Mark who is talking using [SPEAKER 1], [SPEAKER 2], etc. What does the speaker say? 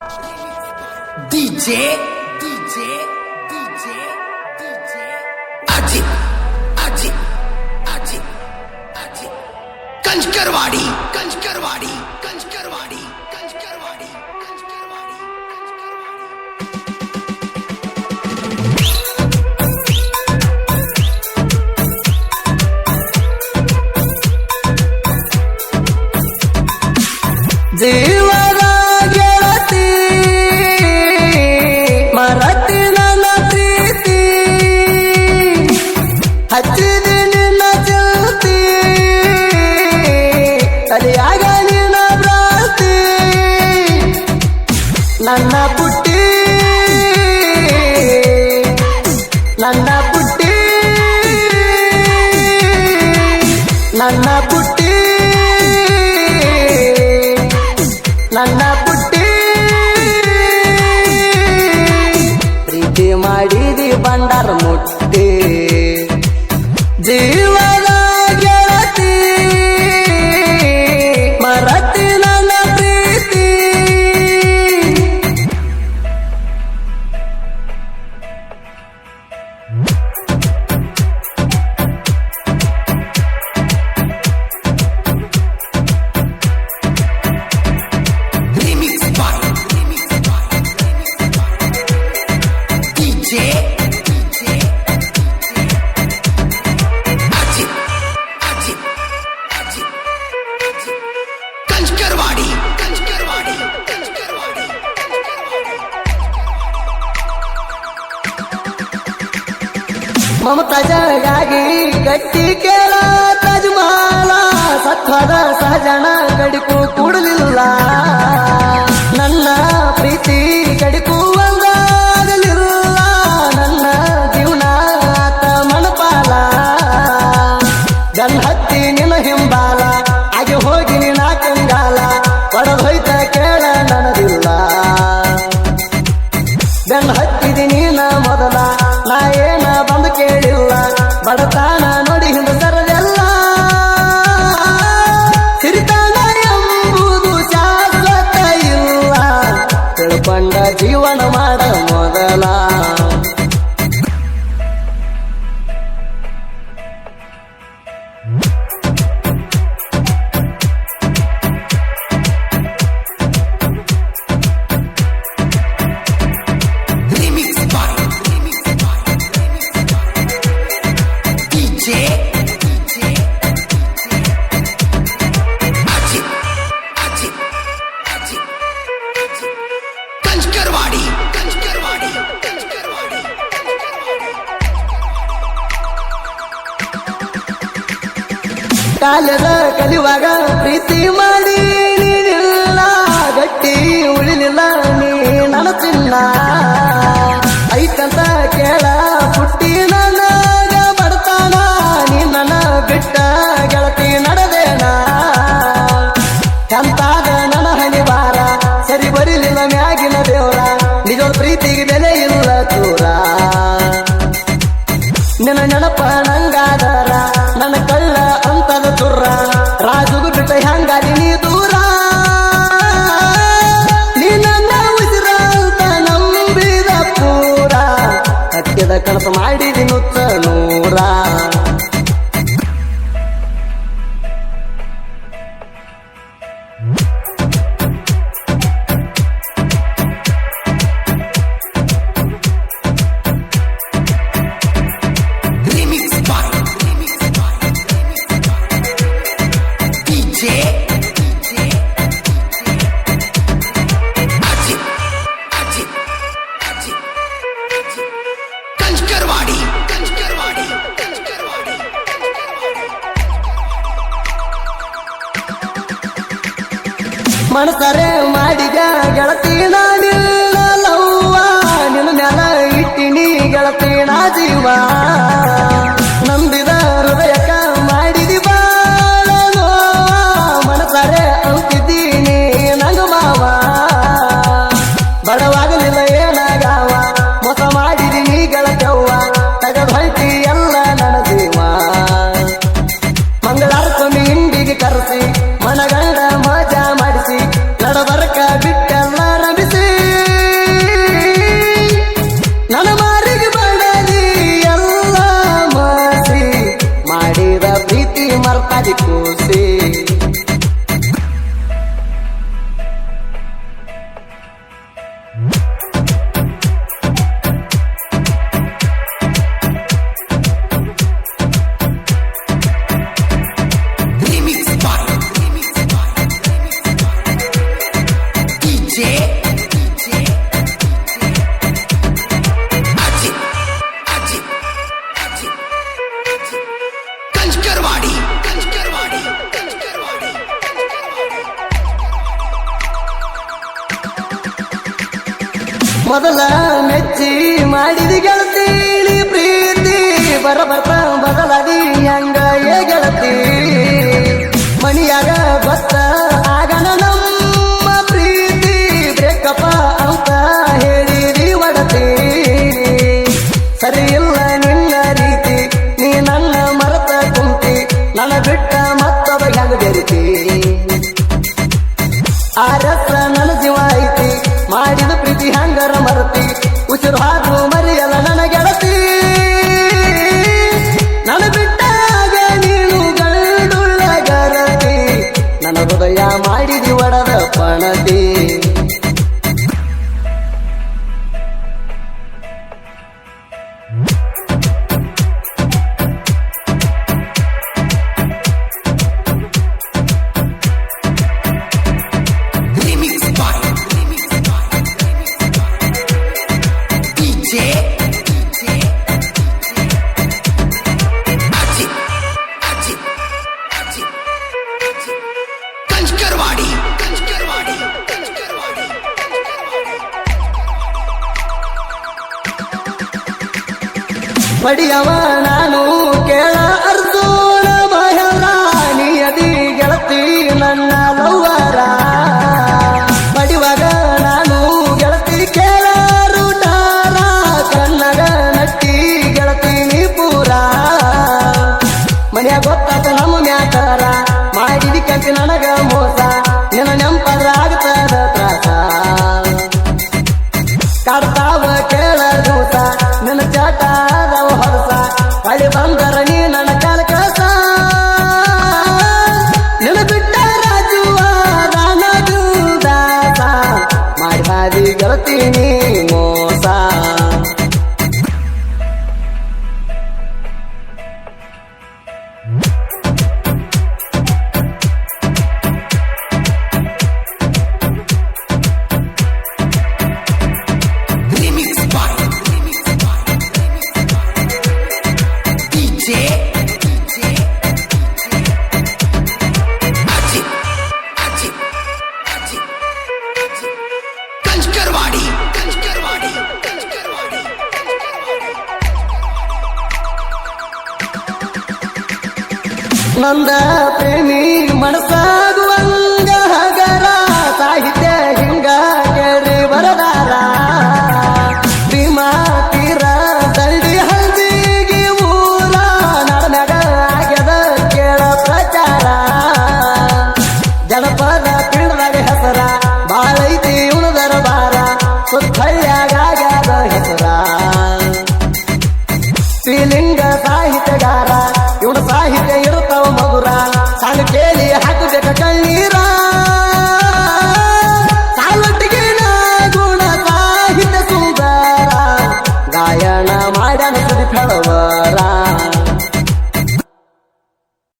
[SPEAKER 1] DJ Ajit कंचकरवाड़ी
[SPEAKER 2] ಜೀವನ ಗೆಳತಿ ಮರತಿ ನನ್ನ ಪ್ರೀತಿ ಹಚ್ಚಿದಿ ನಿನ್ನ ಜ್ಯೋತಿ ತಲೆಯಾಗ ನಿನ್ನ ಭ್ರಾಂತಿ ನನ್ನ ಪುಟ್ಟಿ ನನ್ನ ಪುಟ್ಟಿ ನನ್ನ ಪುಟ್ಟಿ ನನ್ನ ಪುಟ್ಟಿ ಪ್ರೀತಿ ಮಾಡಿದಿ ಬಂಡಾರ ಮುಟ್ಟಿ ಜೀವನ ಗೆಳತಿ ಮರತಿ ನನ್ನ ಪ್ರೀತಿ ಮಮತಾ ಜಗಾಗಿ ಗಟ್ಟಿ ಕೇಳ ತಜ್ಮಾಲ ಸತ್ವದ ಸಹಜನ ಗಡಿಕು ಕೂಡಲಿಲ್ಲ ನನ್ನ ಪ್ರೀತಿ ಗಡಿಕು ಒಂದಾಗಲಿಲ್ಲ ನನ್ನ ಜೀವನ ಆತ ಮನಪಾಲ ಗನ್ ಹತ್ತಿ ನಿನ್ನ ಹಿಂಬಾಲ ಆಗಿ ಹೋಗಿ ನಿನ್ನ ಕಂಗಾಲ ಹೊಡೆದೊಯ್ತ ಕೇಳ ನನದಿಲ್ಲ ಬೆನ್ ಹತ್ತಿದಿ ನೀನ ಮೊದಲ ನಾ ಏನ ಬಂದು ಕೇಳಿಲ್ಲ ಬಡತಾನ ನೋಡಿ ಹಿಂದೆ ಸರದೆಲ್ಲ ಸಿರಿತಾನ ಎಂಬುದು ಶಾಶ್ವತ ಇಲ್ಲ ತಿಳ್ಕೊಂಡ ಜೀವನ ಮಾಡ ಮೊದಲ ಕಾಲದ ಕಲಿಯುವಾಗ ಪ್ರೀತಿ ಮಾಡಿ ನೀನಿಲ್ಲ ಗಟ್ಟಿ ಉಳಿಲಿಲ್ಲ ನೀ ನನ್ನ ಚಿನ್ನ ಐತಂತ ಕೇಳ ಪುಟ್ಟಿ ನನ್ನ ಬಡತಾನ ನೀ ನನ್ನ ಬಿಟ್ಟ ಗೆಳತಿ ನಡೆದೇನ ಎಂತಾದ ನನ್ನ ಹನಿವಾರ ಸರಿ ಬರಿಲಿಲ್ಲ ಮ್ಯಾಗಿನ ದೇವರ ನಿಜ ಪ್ರೀತಿಗೆ ಬೆಲೆ ಇಲ್ಲ ಚೂರ ನಿನ್ನ ನೆನಪ ನಂಗಾದರ ನನ್ನ ಕಳ್ಳ ಅಂತದ ತುರ್ರ ರಾಜುಗು ಬಿಟ್ಟ ಹಂಗಾಗಿ ನೀ ದೂರ ನೀ ನನ್ನ ಉಸಿರ ಅಂತ ನಂಬಿ ಮೊದಲ ಮೆಚ್ಚಿ ಮಾಡಿದ ಗೆಳತಿ ನೀ ಪ್ರೀತಿ ಬರಬರ್ತ ಬದಲಾದಿ ಹಂಗ ಏ ಗೆಳತಿ ಮಣಿಯಾಗ ಗೊತ್ತ ಆಗನ ನಮ್ಮ ಪ್ರೀತಿ ಬ್ರೇಕಪ್ಪ ಅಂತ ಹೇಳಿದಿ ಒಡತಿ ಸರಿ ಇಲ್ಲ ನಿನ್ನ ರೀತಿ ನೀ ನನ್ನ ಮರತ ಕುಂತಿ ನನ್ನ ಬಿಟ್ಟ ಮತ್ತೊಬ್ಬ ಹೆಂಗ ಬೆರಿತಿ ಆ ರಸ ನನ್ನ ಜೀವ ಐತಿ ಮಾಡಿದ ಪ್ರೀತಿ ಹಂಗರ ಮರತಿ ಉಸಿರು ಹಾದು ಮರಿಯಲ್ಲ ನನ್ನ ಗೆಳತಿ ನನ್ನ ಬಿಟ್ಟಾಗ ನೀನು ಗಂಡುಳ್ಳ ಗರತಿ ನನ್ನ ಹೃದಯ ಮಾಡಿದಿ ಒಡದ ಪಣತಿ ಬಡಿಯವ ನಾನು ಕೇಳ ಅರ್ಜುನ ಮಹೇಂದ್ರ ನಿಯದಿ ಗೆಳತಿ ನನ್ನ ಲವ್ವರ ಬಡಿವಾಗ ನಾನು ಗೆಳತಿ ಕೇಳ ರೂಟಾರ ಕನ್ನಗ ನಟ್ಟಿ ಗೆಳತಿ ನೀ ಪೂರ ಮನೆಯ ಗೊತ್ತಾತ ನಮ್ಮ ಮ್ಯಾತಾರ ಮಾಡಿದಿ ಕಂತಿ ನನಗ ಮೋಸ ನಿನ್ನ ನೆಂಪದ್ರ ಆಗ್ತದ ತ್ರಾಸ ಕಾಡ್ತಾವ ಕೇಳ ದೂಸ ನಿನ್ನ ಚಾಟ ಹೊರಸ ಕಳಿ ಬಂದರ ನೀ ನನ್ನ ಕಾಲ ಕಸ ನಿನ್ನ ಬಿಟ್ಟ ರಾಜುವ ರಾನದು ದಾಸ ಮಾಡಿ ಬಾದಿ ಗೆಳತೀನಿ ಮೋಸ ನಂದ ಪ್ರೇಮಿ ಮನಸ್ಸಾಗುವಂಗ ಹಗರ ಸಾಹಿತ್ಯ ಹಿಂಗ ಕೇಳಿ ಬರದಾರ ಭೀಮಾ ತೀರ ದಂಡಿ ಹಂದಿಗೆ ಊರ ನಡನಗ ಆಗ್ಯದ ಕೇಳ ಪ್ರಚಾರ ಜನಪದ ಪಿಂಡದಾಗ ಹೆಸರ ಬಾಳೈತಿ ಉಣದರ ಬಾರ ಸುತ್ತಳ್ಯಾಗಾಗ್ಯದ ಹೆಸರ ಶ್ರೀಲಿಂಗ ಸಾಹಿತ್ಯಗಾರ ಇವನು ಸಾಹಿತ್ಯ ಇರುತ್ತವ ಮಧುರ ಸಾಲು ಕೇಳಿ ಹಾಕಬೇಕ ಕಣ್ಣೀರ ಸಾಲೊಟ್ಟಿಗೆ ಗುಣ ಸಾಹಿತ್ಯ ಸುಂದರ ಗಾಯನ ಮಾಡ್ಯಾನ ಸುದಿ ಫಳವರ